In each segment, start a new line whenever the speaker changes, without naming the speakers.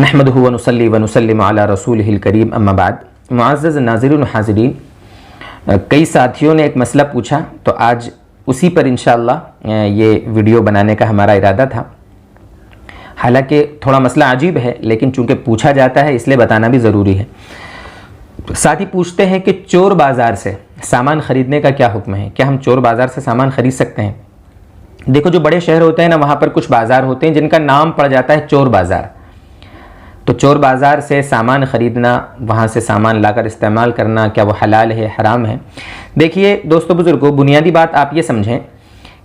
नहमदुहु व नुसल्ली व नुसल्लिमु अला रसूलिहिल करीम अम्मा बाद। मुअज़्ज़ज़ नाज़िरीन व हाज़िरीन, कई साथियों ने एक मसला पूछा तो आज उसी पर इंशाअल्लाह ये वीडियो बनाने का हमारा इरादा था। हालांकि थोड़ा मसला अजीब है, लेकिन चूंकि पूछा जाता है इसलिए बताना भी ज़रूरी है। साथी पूछते हैं कि चोर बाज़ार से सामान ख़रीदने का क्या हुक्म है, क्या हम चोर बाज़ार से सामान ख़रीद सकते हैं? देखो, जो बड़े शहर होते हैं ना, वहाँ पर कुछ बाज़ार होते हैं जिनका नाम पड़ जाता है चोर बाज़ार। तो चोर बाज़ार से सामान ख़रीदना, वहाँ से सामान लाकर इस्तेमाल करना, क्या वो हलाल है हराम है? देखिए दोस्तों बुज़ुर्गों, बुनियादी बात आप ये समझें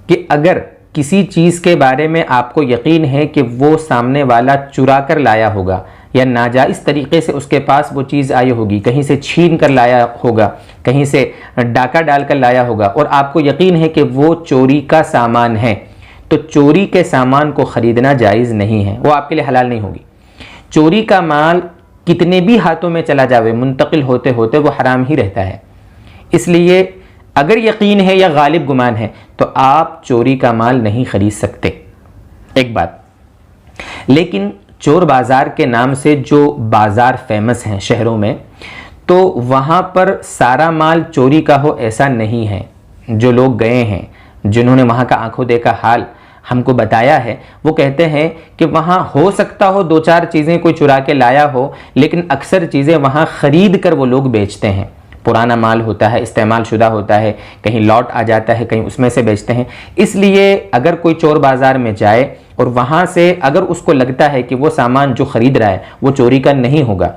कि अगर किसी चीज़ के बारे में आपको यकीन है कि वो सामने वाला चुरा कर लाया होगा या नाजायज़ तरीक़े से उसके पास वो चीज़ आई होगी, कहीं से छीन कर लाया होगा, कहीं से डाका डाल कर लाया होगा, और आपको यकीन है कि वो चोरी का सामान है, तो चोरी के सामान को ख़रीदना जायज़ नहीं है, वो आपके लिए हलाल नहीं होगी। चोरी का माल कितने भी हाथों में चला जावे, मुंतकिल होते होते वो हराम ही रहता है। इसलिए अगर यकीन है या गालिब गुमान है तो आप चोरी का माल नहीं खरीद सकते, एक बात। लेकिन चोर बाज़ार के नाम से जो बाज़ार फेमस हैं शहरों में, तो वहाँ पर सारा माल चोरी का हो ऐसा नहीं है। जो लोग गए हैं, जिन्होंने वहाँ का आंखों देखा हाल हमको बताया है, वो कहते हैं कि वहाँ हो सकता हो दो चार चीज़ें कोई चुरा के लाया हो, लेकिन अक्सर चीज़ें वहाँ ख़रीद कर वो लोग बेचते हैं। पुराना माल होता है, इस्तेमाल शुदा होता है, कहीं लौट आ जाता है, कहीं उसमें से बेचते हैं। इसलिए अगर कोई चोर बाज़ार में जाए और वहाँ से अगर उसको लगता है कि वो सामान जो ख़रीद रहा है वो चोरी का नहीं होगा,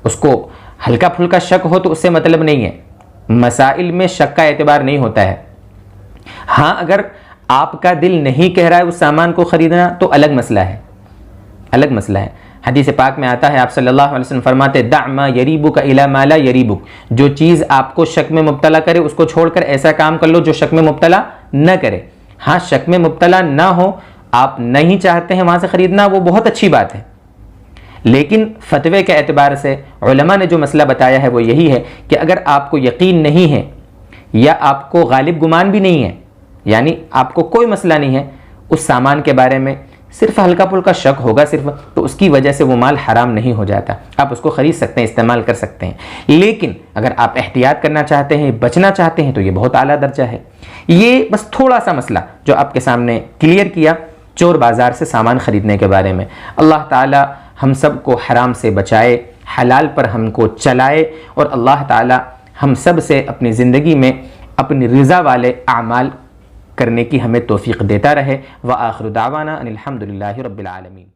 उसको हल्का फुल्का शक हो, तो उससे मतलब नहीं है। मसाइल में शक का एतबार नहीं होता है। हाँ, अगर आपका दिल नहीं कह रहा है उस सामान को ख़रीदना तो अलग मसला है, अलग मसला है। हदीस पाक में आता है, आप सल्लल्लाहु अलैहि वसल्लम फरमाते, दा मा यरीबुक इला मा ला यरीबुक, जो चीज़ आपको शक में मुब्तला करे उसको छोड़कर ऐसा काम कर लो जो शक में मुब्तला न करे। हाँ, शक में मुब्तला ना हो, आप नहीं चाहते हैं वहाँ से ख़रीदना, वो बहुत अच्छी बात है। लेकिन फतवे के एतबार से उलमा ने जो मसला बताया है वो यही है कि अगर आपको यकीन नहीं है या आपको गालिब गुमान भी नहीं है, यानी आपको कोई मसला नहीं है उस सामान के बारे में, सिर्फ हल्का फुल्का शक होगा सिर्फ, तो उसकी वजह से वो माल हराम नहीं हो जाता, आप उसको ख़रीद सकते हैं, इस्तेमाल कर सकते हैं। लेकिन अगर आप एहतियात करना चाहते हैं, बचना चाहते हैं, तो ये बहुत आला दर्जा है। ये बस थोड़ा सा मसला जो आपके सामने क्लियर किया चोर बाज़ार से सामान ख़रीदने के बारे में। अल्लाह ताला हम सब को हराम से बचाए, हलाल पर हमको चलाए, और अल्लाह ताला हम सब से अपनी ज़िंदगी में अपनी रज़ा वाले आमाल करने की हमें तौफीक देता रहे। व आखिर दावाना अनिल हम्दुलिल्लाहि रब्बिल आलमीन।